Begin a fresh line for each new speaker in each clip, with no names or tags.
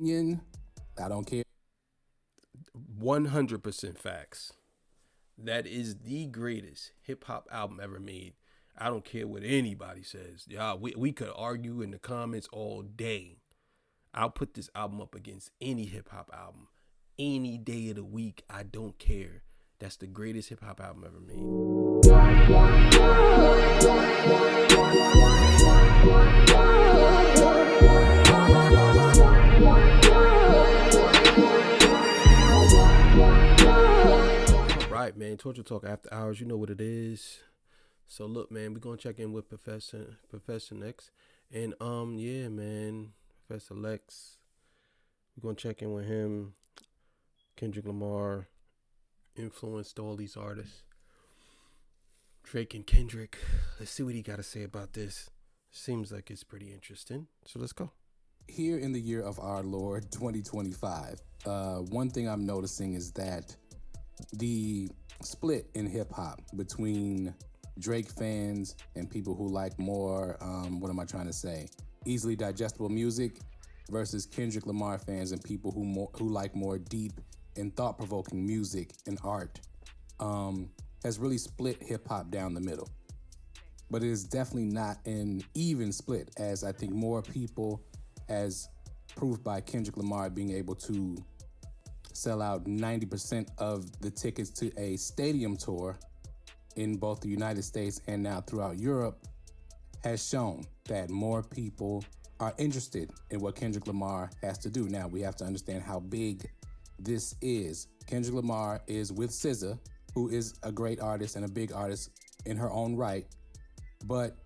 opinion, I don't care.
100% facts. That is the greatest hip hop album ever made. I don't care what anybody says. Yeah, we could argue in the comments all day. I'll put this album up against any hip hop album. Any day of the week, I don't care. That's the greatest hip hop album ever made. All right, man. Torture Talk After Hours. You know what it is. So look, man, we're gonna check in with Professor Next. And yeah, man, Professor Lex. We're gonna check in with him. Kendrick Lamar influenced all these artists. Drake and Kendrick. Let's see what he got to say about this. Seems like it's pretty interesting. So let's go.
Here in the year of our Lord 2025, one thing I'm noticing is that the split in hip hop between Drake fans and people who like more, what am I trying to say? Easily digestible music versus Kendrick Lamar fans and people who like more deep and thought-provoking music and art has really split hip hop down the middle. But it is definitely not an even split, as I think more people, as proved by Kendrick Lamar being able to sell out 90% of the tickets to a stadium tour in both the United States and now throughout Europe, has shown that more people are interested in what Kendrick Lamar has to do. Now, we have to understand how big this is. Kendrick Lamar is with SZA, who is a great artist and a big artist in her own right. But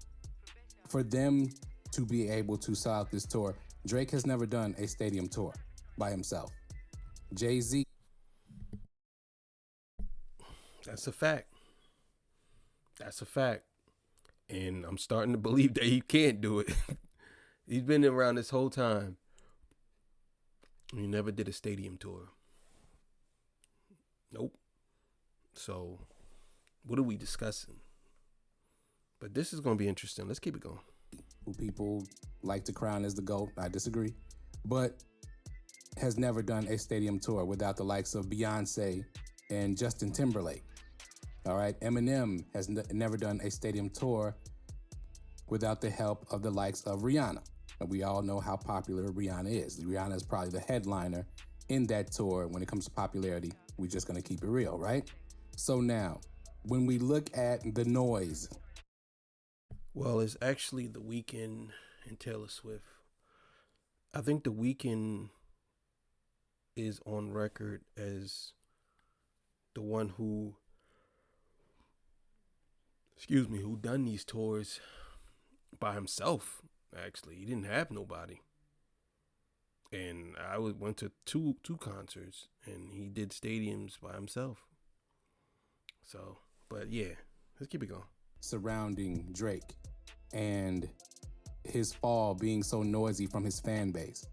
for them to be able to sell out this tour, Drake has never done a stadium tour by himself. Jay-Z.
That's a fact. That's a fact. And I'm starting to believe that he can't do it. He's been around this whole time. He never did a stadium tour. Nope. So, what are we discussing? But this is going to be interesting. Let's keep it going.
Who people like to crown as the GOAT, I disagree, but has never done a stadium tour without the likes of Beyonce and Justin Timberlake. All right, Eminem has never done a stadium tour without the help of the likes of Rihanna. And we all know how popular Rihanna is. Rihanna is probably the headliner in that tour when it comes to popularity. We're just going to keep it real, right? So now, when we look at the noise.
Well, it's actually The Weeknd and Taylor Swift. I think The Weeknd is on record as the one who done these tours by himself. Actually, he didn't have nobody, and I went to two concerts, and he did stadiums by himself. So, but yeah, let's keep it going.
Surrounding Drake and his fall being so noisy from his fan base.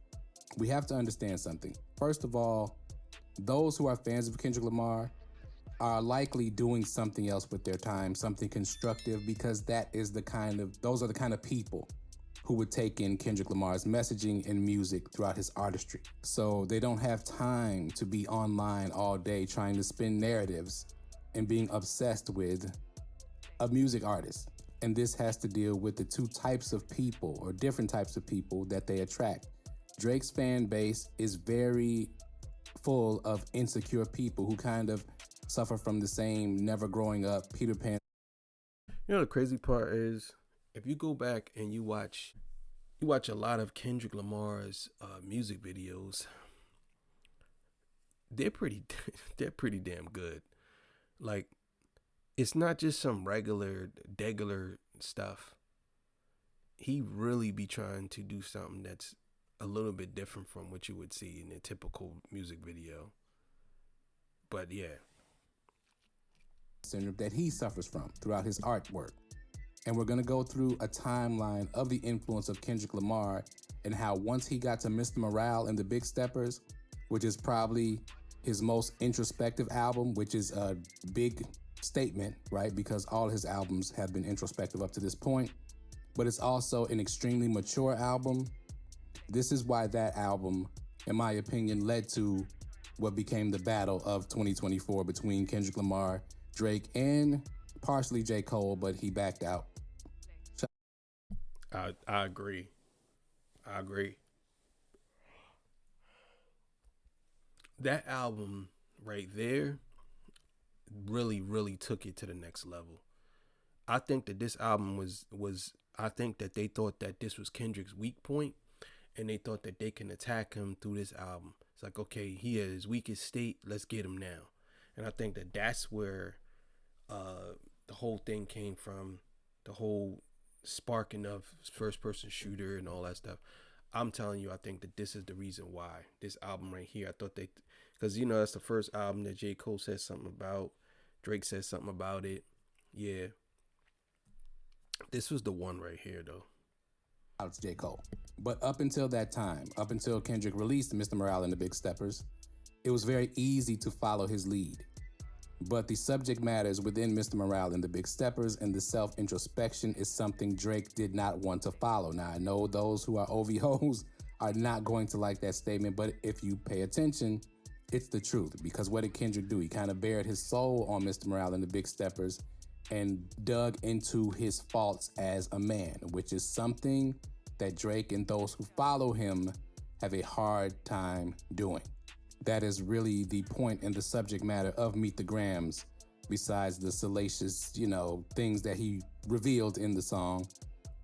We have to understand something. First of all, those who are fans of Kendrick Lamar are likely doing something else with their time, something constructive, because those are the kind of people who would take in Kendrick Lamar's messaging and music throughout his artistry. So they don't have time to be online all day trying to spin narratives and being obsessed with a music artist. And this has to deal with the two types of people, or different types of people, that they attract. Drake's fan base is very full of insecure people who kind of suffer from the same never growing up Peter Pan.
You know, the crazy part is, if you go back and you watch a lot of Kendrick Lamar's music videos, they're pretty damn good. Like, it's not just some degular stuff. He really be trying to do something that's a little bit different from what you would see in a typical music video. But yeah.
Syndrome that he suffers from throughout his artwork. And we're going to go through a timeline of the influence of Kendrick Lamar and how once he got to Mr. Morale and the Big Steppers, which is probably his most introspective album, which is a big statement, right? Because all his albums have been introspective up to this point, but it's also an extremely mature album. This is why that album in my opinion, led to what became the battle of 2024 between Kendrick Lamar, Drake, and partially J. Cole, but he backed out.
I agree. I agree. That album right there really took it to the next level. I think that this album was I think that they thought that this was Kendrick's weak point, and they thought that they can attack him through this album. It's like, okay, he at his weakest state, let's get him now. And I think that that's where the whole thing came from, the whole sparking of first person shooter and all that stuff. I'm telling you, I think that this is the reason why this album right here. I thought they, because that's the first album that J. Cole said something about. Drake said something about it. Yeah, this was the one right here though.
It's J. Cole. But up until that time, up until Kendrick released Mr. Morale and the Big Steppers, it was very easy to follow his lead. But the subject matters within Mr. Morale and the Big Steppers and the self-introspection is something Drake did not want to follow. Now, I know those who are OVOs are not going to like that statement, but if you pay attention, it's the truth. Because what did Kendrick do? He kind of bared his soul on Mr. Morale and the Big Steppers and dug into his faults as a man, which is something that Drake and those who follow him have a hard time doing. That is really the point and the subject matter of Meet the Grams, besides the salacious, things that he revealed in the song.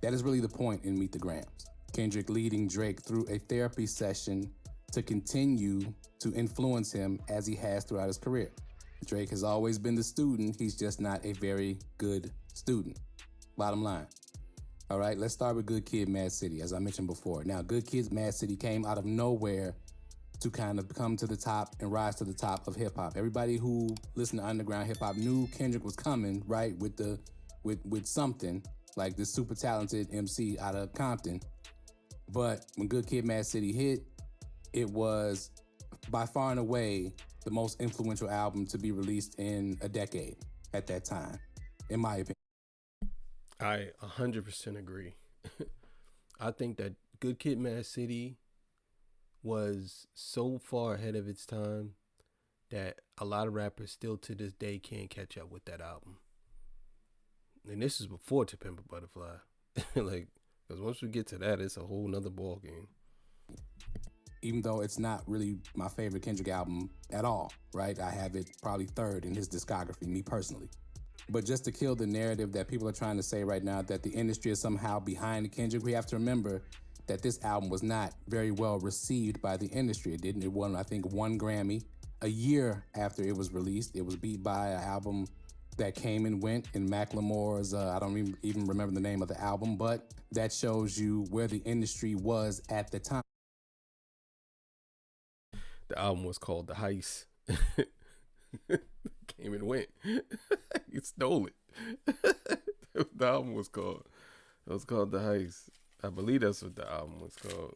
That is really the point in Meet the Grams. Kendrick leading Drake through a therapy session to continue to influence him as he has throughout his career. Drake has always been the student, he's just not a very good student. Bottom line. All right, let's start with Good Kid, Mad City, as I mentioned before. Now, Good Kid, Mad City came out of nowhere to kind of come to the top and rise to the top of hip-hop. Everybody who listened to underground hip-hop knew Kendrick was coming, right, with something, like this super talented MC out of Compton. But when Good Kid, Mad City hit, it was by far and away the most influential album to be released in a decade at that time, in my opinion.
I 100% agree. I think that Good Kid, Mad City was so far ahead of its time that a lot of rappers still to this day can't catch up with that album. And this is before To Pimp a Butterfly. Because once we get to that, it's a whole nother ball game.
Even though it's not really my favorite Kendrick album at all, right? I have it probably third in his discography, me personally. But just to kill the narrative that people are trying to say right now that the industry is somehow behind Kendrick, we have to remember that this album was not very well received by the industry. It won, I think, 1 Grammy a year after it was released. It was beat by an album that came and went in Macklemore's, I don't even remember the name of the album, but that shows you where the industry was at the time.
The album was called The Heist. Came and went. You stole it. The album was called. It was called The Heist. I believe that's what the album was called.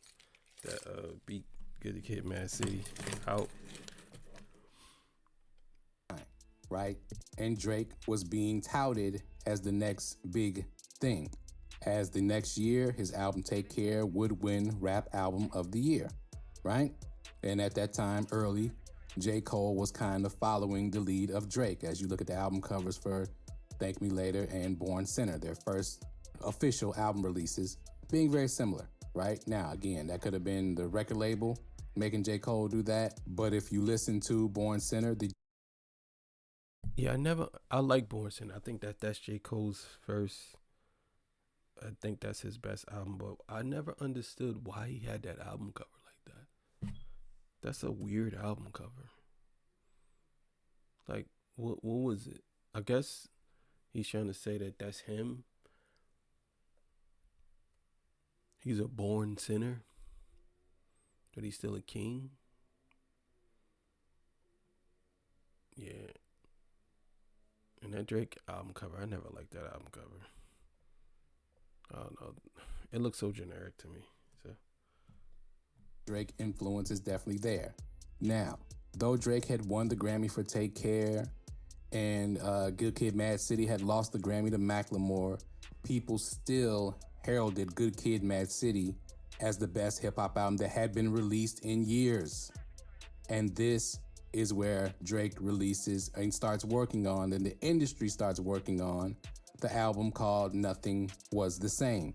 That beat Good Kid, Mad City out.
Right? And Drake was being touted as the next big thing. As the next year, his album Take Care would win Rap Album of the Year, right? And at that time, early, J. Cole was kind of following the lead of Drake as you look at the album covers for Thank Me Later and Born Sinner, their first official album releases, being very similar, right? Now, again, that could have been the record label making J. Cole do that, but if you listen to Born Sinner,
I like Born Sinner. I think that's J. Cole's first. I think that's his best album, but I never understood why he had that album cover like that. That's a weird album cover. Like, what was it? I guess he's trying to say that that's him. He's a born sinner, but he's still a king. Yeah. And that Drake album cover, I never liked that album cover. I don't know. It looks so generic to me. So
Drake influence is definitely there. Now, though Drake had won the Grammy for Take Care and Good Kid, Mad City had lost the Grammy to Macklemore, people still heralded Good Kid, Mad City as the best hip hop album that had been released in years. And this is where Drake releases and starts working on, and the industry starts working on, the album called Nothing Was the Same.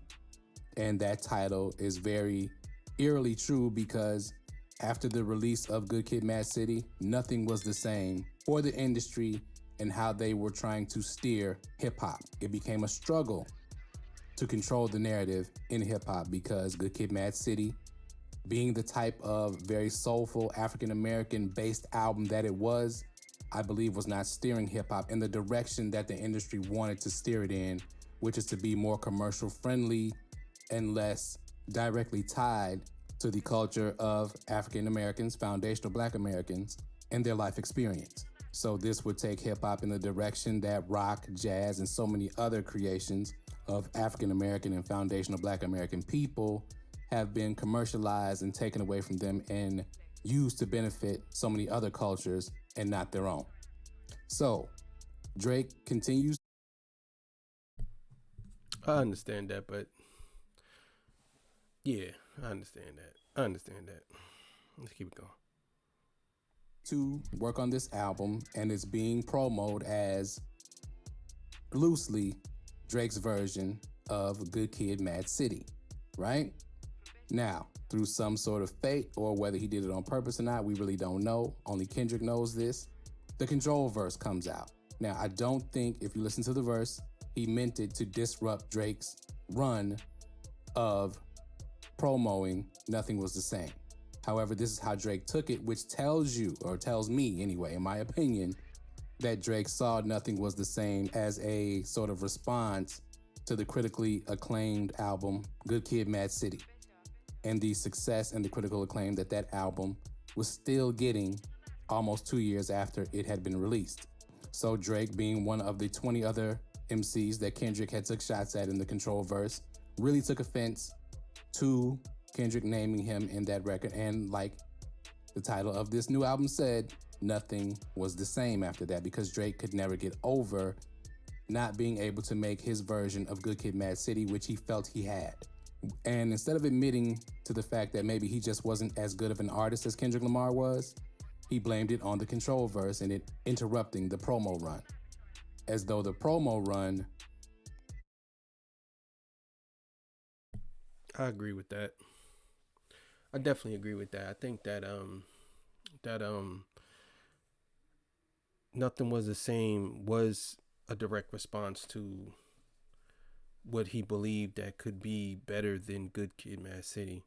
And that title is very eerily true because after the release of Good Kid, Mad City, nothing was the same for the industry and how they were trying to steer hip hop. It became a struggle to control the narrative in hip hop because Good Kid, Mad City, being the type of very soulful African-American based album that it was, I believe was not steering hip hop in the direction that the industry wanted to steer it in, which is to be more commercial friendly and less directly tied to the culture of African Americans, foundational Black Americans, and their life experience. So this would take hip hop in the direction that rock, jazz, and so many other creations of African American and foundational Black American people have been commercialized and taken away from them and used to benefit so many other cultures and not their own. So Drake continues.
I understand that, but yeah, I understand that. Let's keep it going.
To work on this album, and it's being promoted as loosely Drake's version of Good Kid, Mad City, right? Now, through some sort of fate, or whether he did it on purpose or not, we really don't know. Only Kendrick knows this. The Control verse comes out. Now, I don't think, if you listen to the verse, he meant it to disrupt Drake's run of promoting Nothing Was the Same. However, this is how Drake took it, which tells you, or tells me anyway, in my opinion, that Drake saw Nothing Was the Same as a sort of response to the critically acclaimed album, Good Kid, Mad City, and the success and the critical acclaim that that album was still getting almost 2 years after it had been released. So Drake, being one of the 20 other MCs that Kendrick had took shots at in the Control verse, really took offense to Kendrick naming him in that record. And like the title of this new album said, nothing was the same after that, because Drake could never get over not being able to make his version of Good Kid, Mad City, which he felt he had. And instead of admitting to the fact that maybe he just wasn't as good of an artist as Kendrick Lamar was, he blamed it on the Control verse and it interrupting the promo run. As though the promo run...
I agree with that. I definitely agree with that. I think that Nothing Was the Same was a direct response to what he believed that could be better than Good Kid, Mad City.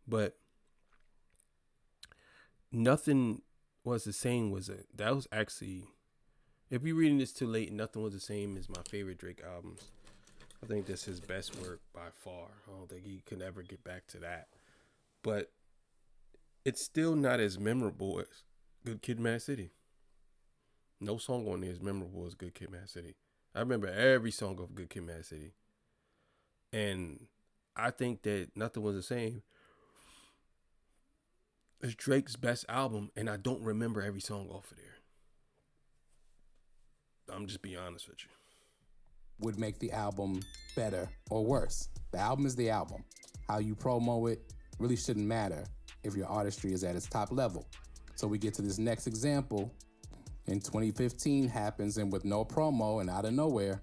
But Nothing Was the Same that was actually, if you're reading this too late, Nothing Was the Same is my favorite Drake albums. I think that's his best work by far. I don't think he could ever get back to that. But it's still not as memorable as Good Kid, Mad City. No song on there is memorable as Good Kid, Mad City. I remember every song of Good Kid, Mad City. And I think that Nothing Was the Same is Drake's best album, and I don't remember every song off of there. I'm just being honest with you.
would make the album better or worse. The album is the album. How you promo it really shouldn't matter if your artistry is at its top level. So we get to this next example. In 2015 happens, and with no promo and out of nowhere,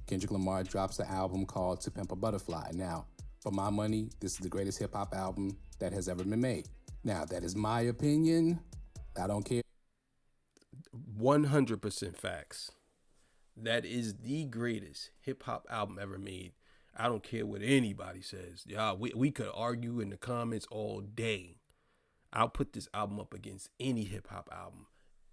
Kendrick Lamar drops an album called To Pimp a Butterfly. Now, for my money, this is the greatest hip hop album that has ever been made. Now, that is my opinion. I don't care.
100% facts. That is the greatest hip hop album ever made. I don't care what anybody says. Yeah, we could argue in the comments all day. I'll put this album up against any hip hop album.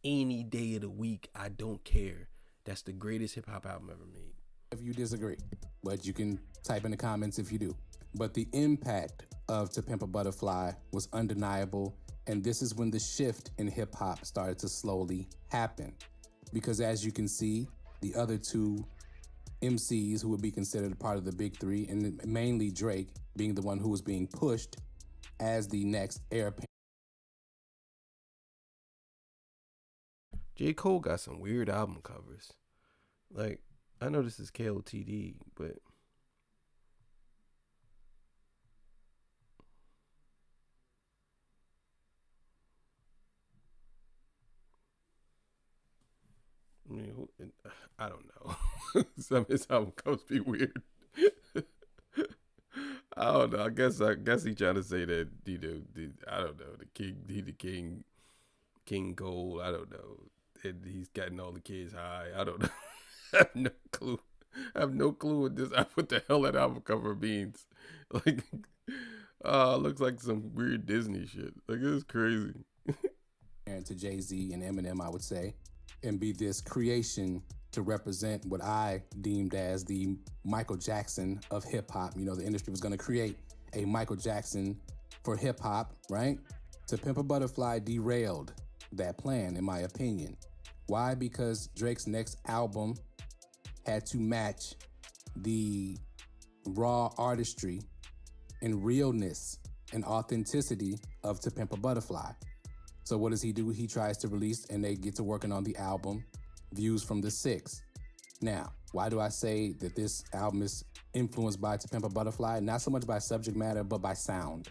Any day of the week, I don't care. That's the greatest hip hop album ever made.
If you disagree, but you can type in the comments if you do. But the impact of To Pimp a Butterfly was undeniable, and this is when the shift in hip hop started to slowly happen. Because as you can see, the other two MCs who would be considered part of the big three, and mainly Drake being the one who was being pushed as the next heir.
J. Cole got some weird album covers. Like, I know this is KOTD, but I don't know. Some of his album covers be weird. I don't know. I guess he trying to say that I don't know, the King Gold. I don't know. And he's gotten all the kids high. I don't know. I have no clue. I have no clue what the hell that album cover means. Like, looks like some weird Disney shit. Like, it's crazy.
And to Jay-Z and Eminem, I would say, and be this creation to represent what I deemed as the Michael Jackson of hip hop. You know, the industry was going to create a Michael Jackson for hip hop, right? To Pimp a Butterfly derailed that plan, in my opinion. Why? Because Drake's next album had to match the raw artistry and realness and authenticity of To Pimp a Butterfly. So what does he do? He tries to release, and they get to working on the album, Views from the Six. Now, why do I say that this album is influenced by To Pimp a Butterfly? Not so much by subject matter, but by sound,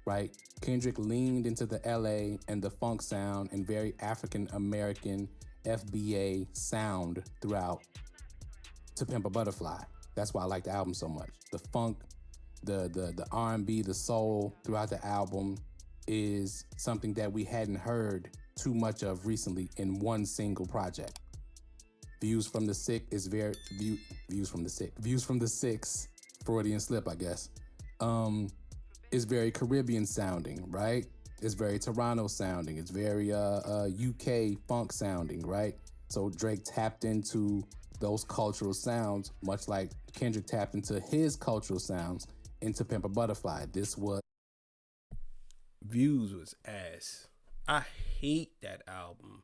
right? Kendrick leaned into the LA and the funk sound and very African-American FBA sound throughout To Pimp a Butterfly. That's why I like the album so much. The funk, the R&B, the soul throughout the album is something that we hadn't heard too much of recently in one single project. Views from the Six, Freudian slip, I guess, is very Caribbean sounding, right? It's very Toronto sounding. It's very UK funk sounding, right? So Drake tapped into those cultural sounds, much like Kendrick tapped into his cultural sounds into Pimp a Butterfly. This was
Views was ass. I hate that album.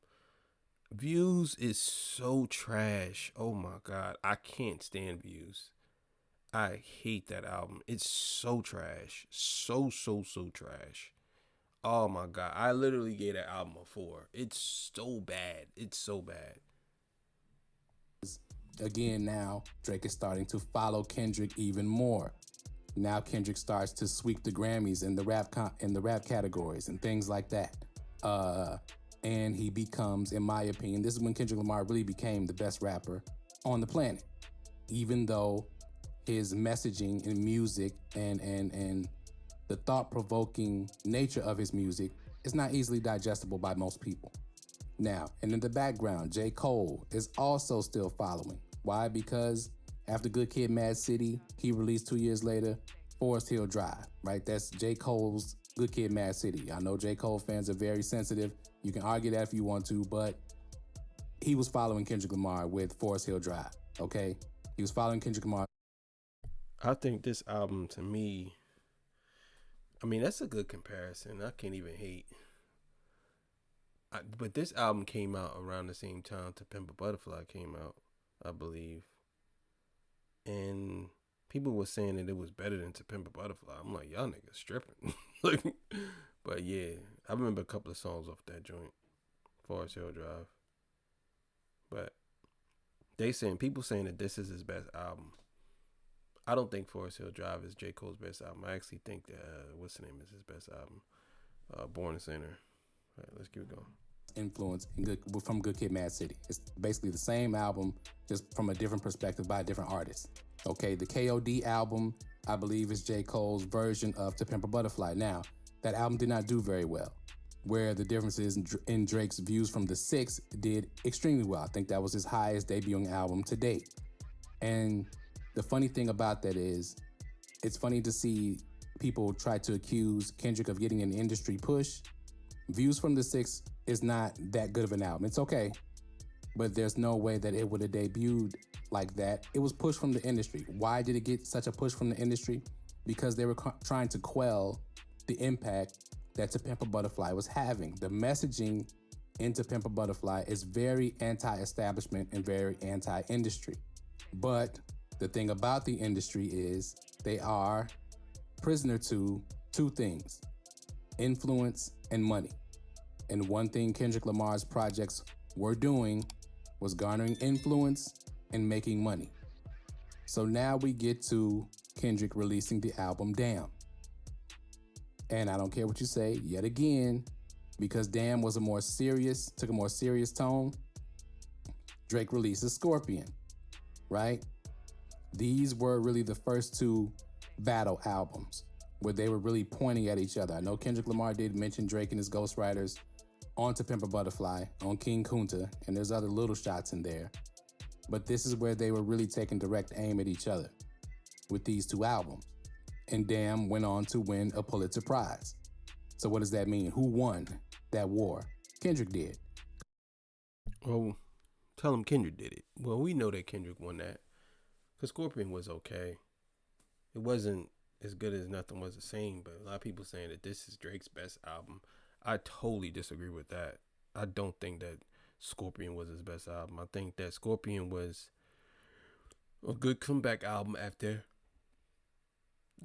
Views is so trash. Oh my god, I can't stand Views. I hate that album. It's so trash. So trash. Oh my god, I literally gave that album a 4. It's so bad. It's so bad.
Again, now Drake is starting to follow Kendrick even more. Now Kendrick starts to sweep the Grammys in the rap categories and things like that. And he becomes, in my opinion, this is when Kendrick Lamar really became the best rapper on the planet. Even though his messaging in music and the thought-provoking nature of his music is not easily digestible by most people. Now, and in the background, J. Cole is also still following. Why? Because after Good Kid, Mad City, he released 2 years later, Forest Hill Drive, right? That's J. Cole's Good Kid, Mad City. I know J. Cole fans are very sensitive. You can argue that if you want to, but he was following Kendrick Lamar with Forest Hill Drive, okay? He was following Kendrick Lamar.
I think this album, to me, I mean, that's a good comparison. I can't even hate. But this album came out around the same time To Pimp a Butterfly came out, I believe. And people were saying that it was better than To Pimp a Butterfly. I'm like, y'all niggas stripping. Like, but yeah, I remember a couple of songs off that joint, Forest Hill Drive. But people saying that this is his best album. I don't think Forest Hill Drive is J. Cole's best album. I actually think that what's the name is his best album, Born a Sinner. All right, let's keep it going.
Influence from Good Kid, Mad City. It's basically the same album, just from a different perspective by a different artist. Okay, the KOD album, I believe, is J. Cole's version of To Pimp a Butterfly. Now, that album did not do very well. Where the difference is in Drake's Views from the Six did extremely well. I think that was his highest debuting album to date. And the funny thing about that is, it's funny to see people try to accuse Kendrick of getting an industry push. Views from the Six is not that good of an album. It's okay, but there's no way that it would have debuted like that. It was pushed from the industry. Why did it get such a push from the industry? Because they were trying to quell the impact that To Pimp a Butterfly was having. The messaging in To Pimp a Butterfly is very anti-establishment and very anti-industry. But the thing about the industry is they are prisoner to two things: influence and money. And one thing Kendrick Lamar's projects were doing was garnering influence and making money. So now we get to Kendrick releasing the album Damn. And I don't care what you say, yet again, because Damn was took a more serious tone, Drake releases Scorpion, right? These were really the first two battle albums where they were really pointing at each other. I know Kendrick Lamar did mention Drake and his ghostwriters on To Pimp a Butterfly, on King Kunta, and there's other little shots in there. But this is where they were really taking direct aim at each other with these two albums. And Damn went on to win a Pulitzer Prize. So what does that mean? Who won that war? Kendrick did.
Well, tell him Kendrick did it. Well, we know that Kendrick won that. Because Scorpion was okay. It wasn't as good as Nothing Was the Same, but a lot of people saying that this is Drake's best album. I totally disagree with that. I don't think that Scorpion was his best album. I think that Scorpion was a good comeback album after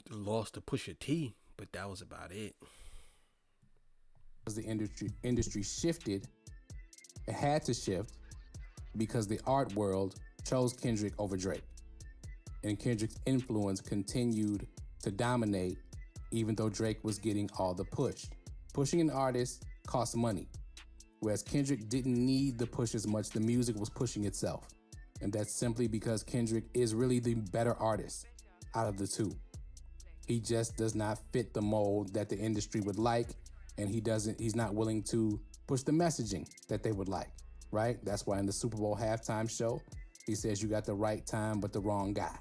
the loss to Pusha T, but that was about it.
As the industry shifted, it had to shift because the art world chose Kendrick over Drake. And Kendrick's influence continued to dominate even though Drake was getting all the push. Pushing an artist costs money, whereas Kendrick didn't need the push as much. The music was pushing itself. And that's simply because Kendrick is really the better artist out of the two. He just does not fit the mold that the industry would like, and he's not willing to push the messaging that they would like, right? That's why in the Super Bowl halftime show, he says you got the right time but the wrong guy.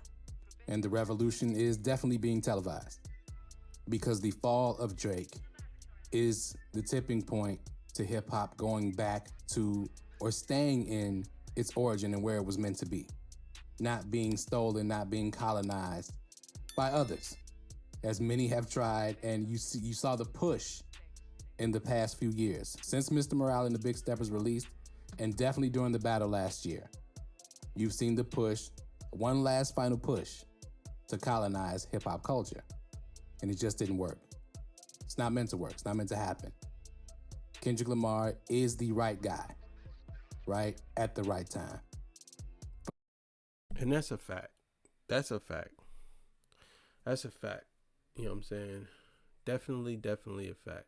And the revolution is definitely being televised because the fall of Drake is the tipping point to hip hop going back to or staying in its origin and where it was meant to be, not being stolen, not being colonized by others, as many have tried. And you saw the push in the past few years since Mr. Morale and the Big Steppers released, and definitely during the battle last year. You've seen the push, one last final push to colonize hip hop culture, and it just didn't work. It's not meant to work. It's not meant to happen. Kendrick Lamar is the right guy, right at the right time.
And that's a fact. That's a fact. That's a fact. You know what I'm saying? Definitely a fact.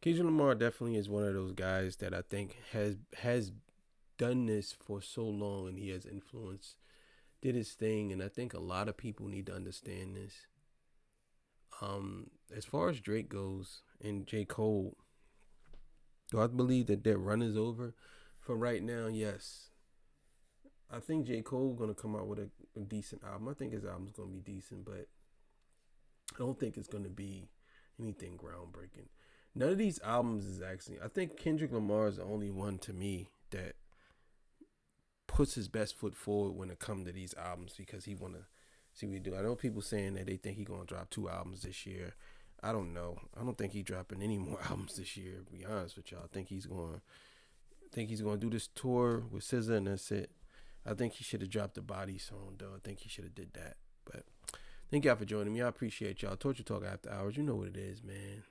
Kendrick Lamar definitely is one of those guys that I think has done this for so long, and he has influenced, did his thing, and I think a lot of people need to understand this. As far as Drake goes and J. Cole, do I believe that their run is over? For right now, yes. I think J. Cole gonna come out with a decent album. I think his album's gonna be decent, but I don't think it's gonna be anything groundbreaking. None of these albums is actually. I think Kendrick Lamar is the only one to me that puts his best foot forward when it comes to these albums because he wanna see what he do. I know people saying that they think he gonna drop 2 albums this year. I don't know. I don't think he's dropping any more albums this year. To be honest with y'all, I think he's gonna do this tour with SZA and that's it. I think he should have dropped the Body song though. I think he should have did that. But thank y'all for joining me. I appreciate y'all. Torture Talk After Hours. You know what it is, man.